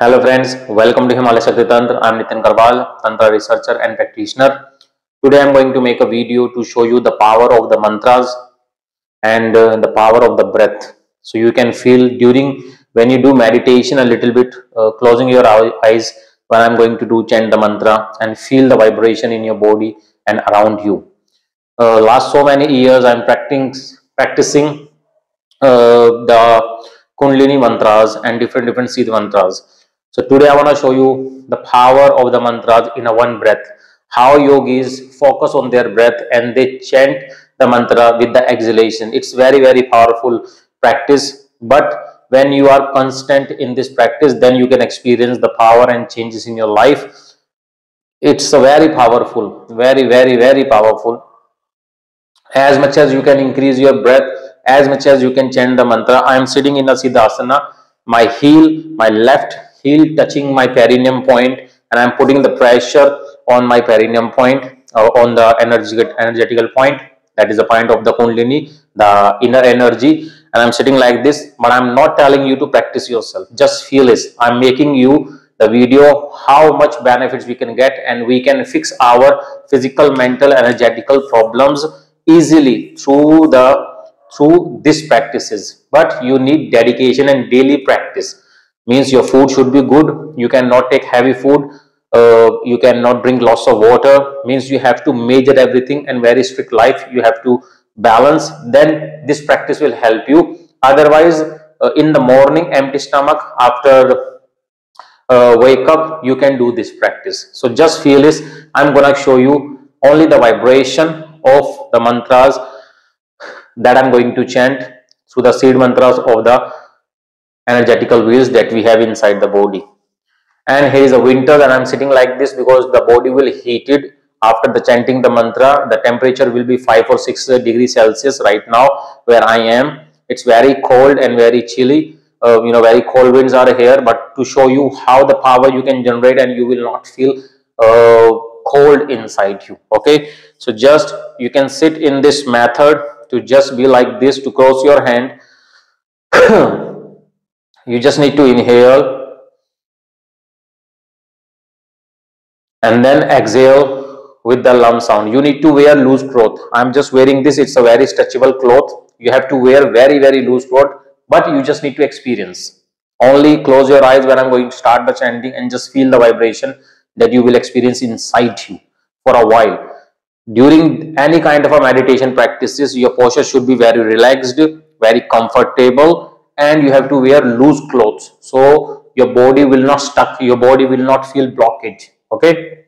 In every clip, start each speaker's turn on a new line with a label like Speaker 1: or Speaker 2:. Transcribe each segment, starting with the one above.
Speaker 1: Hello friends, welcome to Himalaya Shakti Tantra. I am Nitin Karwal, Tantra researcher and practitioner. Today I am going to make a video to show you the power of the mantras and the power of the breath. So you can feel during when you do meditation a little bit, closing your eyes when I am going to do chant the mantra and feel the vibration in your body and around you. Last so many years I am practicing the Kundalini mantras and different seed mantras. So today I want to show you the power of the mantras in a one breath. How yogis focus on their breath and they chant the mantra with the exhalation. It's very powerful practice. But when you are constant in this practice, then you can experience the power and changes in your life. It's a very powerful, very powerful. As much as you can increase your breath, as much as you can chant the mantra. I am sitting in a siddhasana, my left heel touching my perineum point, and I am putting the pressure on my perineum point, on the energetical point, that is the point of the kundalini, the inner energy. And I'm sitting like this, but I'm not telling you to practice yourself, just feel this. I'm making you the video how much benefits we can get, and we can fix our physical, mental, energetical problems easily through these practices. But you need dedication and daily practice. Means your food should be good, you cannot take heavy food, you cannot drink lots of water. Means you have to measure everything, and very strict life you have to balance. Then this practice will help you. Otherwise, in the morning, empty stomach, after wake up, you can do this practice. So just feel this. I'm gonna show you only the vibration of the mantras that I'm going to chant through the seed mantras of the energetical wheels that we have inside the body. And here is a winter, and I'm sitting like this because the body will heat it after the chanting the mantra. The temperature will be 5 or 6 degrees Celsius right now where I am. It's very cold and very chilly. Very cold winds are here, but to show you how the power you can generate, and you will not feel cold inside you. Okay, so just you can sit in this method to just be like this, to cross your hand. You just need to inhale and then exhale with the lum sound. You need to wear loose cloth. I'm just wearing this. It's a very stretchable cloth. You have to wear very loose cloth, but you just need to experience. Only close your eyes when I'm going to start the chanting, and just feel the vibration that you will experience inside you for a while. During any kind of a meditation practices, your posture should be very relaxed, very comfortable, and you have to wear loose clothes, so your body will not stuck, your body will not feel blockage. Okay.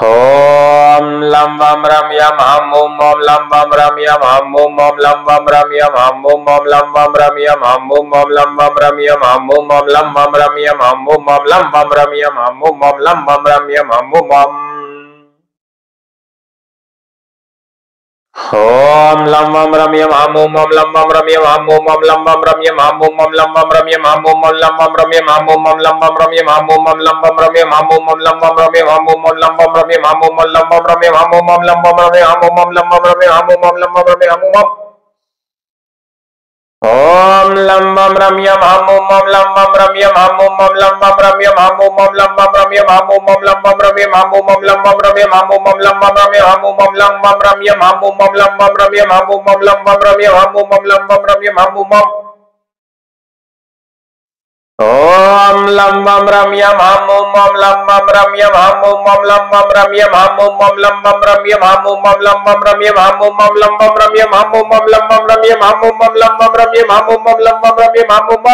Speaker 1: Om lam vam ram yam ham om lam vam ram yam ham om lam vam ram yam ham om lam vam ram yam ham om lam vam ram yam ham om lam vam ram yam ham om lam vam ram yam ham om lam vam ram yam ham om Om lam vam ram yam ham om lam vam ram yam ham om lam vam ram yam ham om lam vam ram yam ham om lam vam ram yam ham om lam vam ram yam ham om lam vam ram yam ham om lam vam ram yam ham om lam vam ram yam ham om lam vam ram yam ham om lam vam ram yam ham om lam vam ram yam ham om lam vam ram yam ham Om lam vam ram yam ham om lam vam ram yam ham om lam vam ram yam ham om lam vam ram yam ham om lam vam ram yam ham om lam vam ram yam ham om lam vam ram yam ham om lam vam ram yam ham om lam vam ram yam ham om lam vam ram yam ham om lam vam ram yam ham Om lam vam ram yam ham om lam vam ram yam ham om lam vam ram yam ham om lam vam ram yam ham om lam vam ram yam ham om lam vam ram yam ham om lam vam ram yam ham om lam vam ram yam ham om lam vam ram yam ham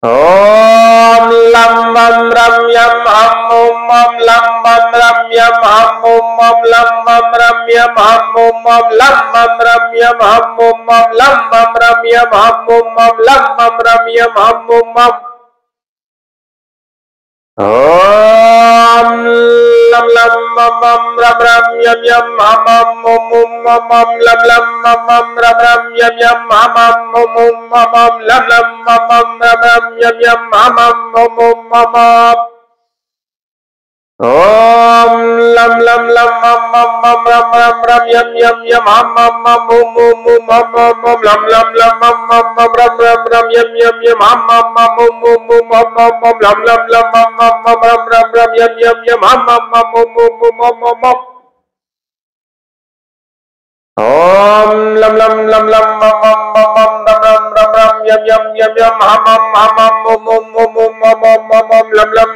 Speaker 1: Om lam vam ram yam ham om lam vam ram yam ham om lam vam ram yam ham om lam vam ram yam ham om lam vam ram yam ham om lam vam ram yam ham Om lam Mam Ram Ram Yam Yam Ham Ham Om Om Mam Mam Lam Lam Mam Mam Ram Ram Yam Yam Ham Ham Om Om Mam Mam Lam Lam Mam Mam Ram Ram Yam Yam Ham Ham Om Om Mam Mam Om Lam Lam Lam Mam Mam Mam Ram Ram Ram Yam Yam Yam Ham Ham Mam Om Om Om Mam Mam Om Lam Lam Lam Mam Mam Mam Ram Ram Ram Yam Yam Yam Ham Mam Mam Om Om Om Mam Mam Om Lam Lam Lam Mam Mam Mam Ram Ram Ram Yam Yam Yam Ham Mam Mam Om Om Om Mam Mam Mam Om Lam Lam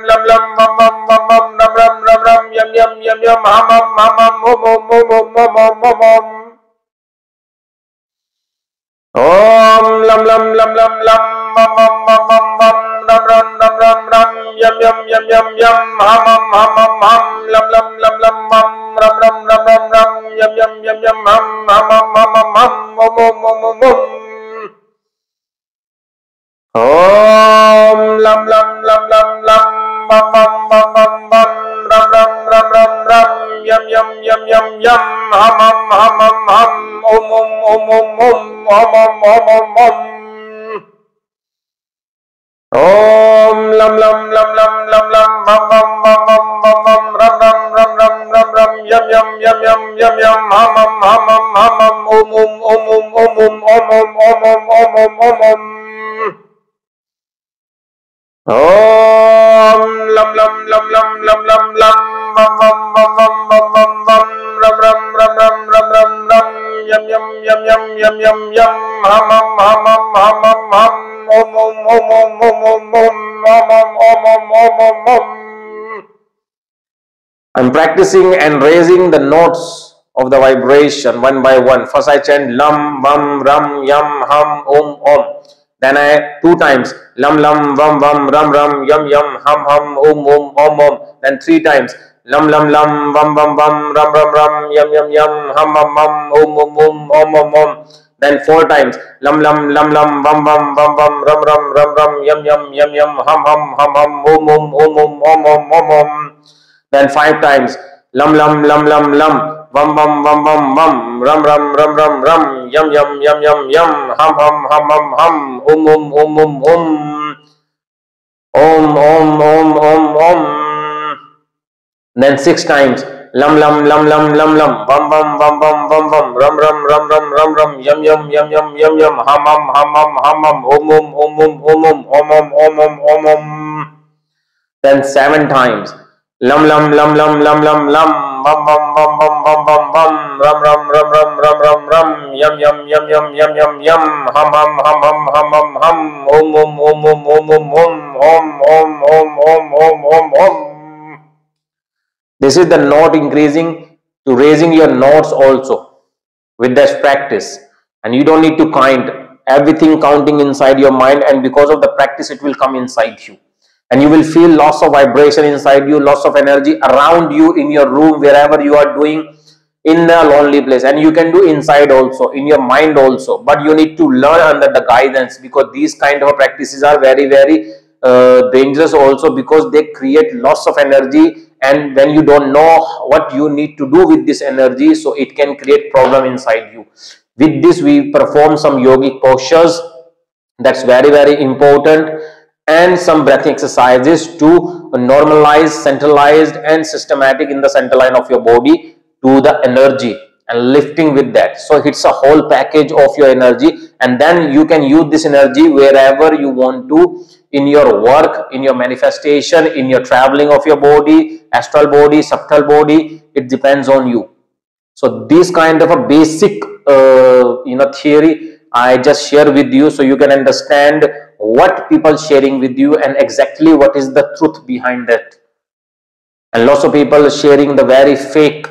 Speaker 1: Lam Lam Mam Mam Mam Mam Ram Ram Ram Ram Yam Yam Yam Yam Ham Mam Ham Mam Om Om Om Om Mam Mam Mam Mam Lam Lam Lam Lam Mam Mam Mam Mam Ram Ram Ram Ram Yam Yam Yam Yam Ham Mam Mam Mam Om Om Om Om Mam Mam Mam Mam Om Lam Lam Lam Lam Lam Mam Mam Mam Mam Mam Ram Ram Ram Ram Ram Yam Yam Yam Yam Yam Ham Mam Ham Mam Ham Lam Lam Lam Lam Mam Ram Ram Ram Ram Ram Yam Yam Yam Yam Ham Ham Mam Mam Mam Ham Om Om Om Om Om Om Lam Lam Lam Lam Lam Mam Mam Mam Mam Mam Ram Ram Ram Ram Ram Yam Yam Yam Yam Yam Ham Ham Ham Ham Ham Om Om Om Om Om Om Om Om Om Om Om Lam Lam Lam Lam Lam Lam Mam Mam Mam Mam Mam Mam Ram Ram Ram Ram Ram Ram Yam Yam Yam Yam Yam Yam Ham Ham Ham Ham Ham Ham Om Om Om Om Om Om Om Om Om Om Om Om Om Om Om Lam Lam Lam Lam Lam Lam Lam Mam Mam Mam Mam Mam Mam Mam Ram Ram Ram Ram Ram Ram Ram Yam Yam Yam Yam Yam Yam Yam Ham Ham Ham Ham Ham Ham Ham Om Om Om Om Om Om Om Om Om Om Om Om Om I'm practicing and raising the notes of the vibration one by one. First I chant Lam Vam Ram Yam Ham Om Om. Then I 2 times Lam Lam Vam Vam Ram Ram Yam Yam Ham Ham Om Om Om Om. Then 3 times Lam Lam Lam Vam Vam Vam Ram Ram Ram Yam Yam Yam Ham Ham Ham Om Om Om Om Om Om. Then 4 times Lam Lam Lam Lam Vam Vam Vam Vam Ram Ram Ram Ram Yam Yam Yam Yam Ham Ham Ham Ham Om Om Om Om Om Om Om Om. Then 5 times Lam Lam Lam Lam Lam Vam Vam Vam Vam Vam Ram Ram Ram Ram Ram Yam Yam Yam Yam Yam Ham Ham Ham Ham Ham Om Om Om Om Om Om Om Om Om Om. Then 6 times Lam Lam Lam Lam Lam Lam Vam Vam Vam Vam Vam Vam Ram Ram Ram Ram Ram Ram Yam Yam Yam Yam Yam Yam Ham Ham Ham Ham Ham Ham Om Om Om Om Om Om Om Om Om Om Om Om. Then 7 times Lam Lam Lam Lam Lam Lam Lam Vam Vam Vam Vam Vam Vam Vam Ram Ram Ram Ram Ram Ram Ram Yam Yam Yam Yam Yam Yam Yam Ham Ham Ham Ham Ham Ham Ham Om Om Om Om Om Om Om Om Om Om Om Om Om Om. This is the note increasing to raising your notes also with this practice, and you don't need to count everything counting inside your mind, and because of the practice it will come inside you. And you will feel lots of vibration inside you, lots of energy around you, in your room, wherever you are doing, in a lonely place. And you can do inside also, in your mind also, but you need to learn under the guidance, because these kind of practices are very dangerous also, because they create lots of energy, and when you don't know what you need to do with this energy, so it can create problem inside you. With this we perform some yogic postures, that's very important, and some breathing exercises to normalize, centralized and systematic in the center line of your body to the energy, and lifting with that. So it's a whole package of your energy, and then you can use this energy wherever you want to, in your work, in your manifestation, in your traveling of your body, astral body, subtle body. It depends on you. So this kind of a basic theory I just share with you, so you can understand what people sharing with you and exactly what is the truth behind that. And lots of people sharing the very fake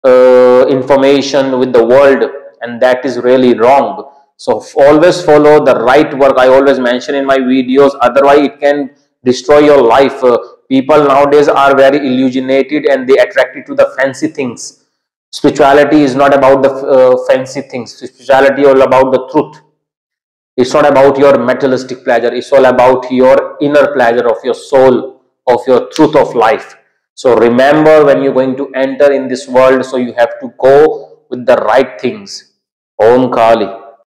Speaker 1: information with the world, and that is really wrong. So always follow the right work, I always mention in my videos, otherwise it can destroy your life. People nowadays are very illusionated, and they attracted to the fancy things. Spirituality is not about the fancy things. Spirituality is all about the truth. It's not about your materialistic pleasure. It's all about your inner pleasure of your soul, of your truth of life. So remember, when you're going to enter in this world, so you have to go with the right things. Om Kali.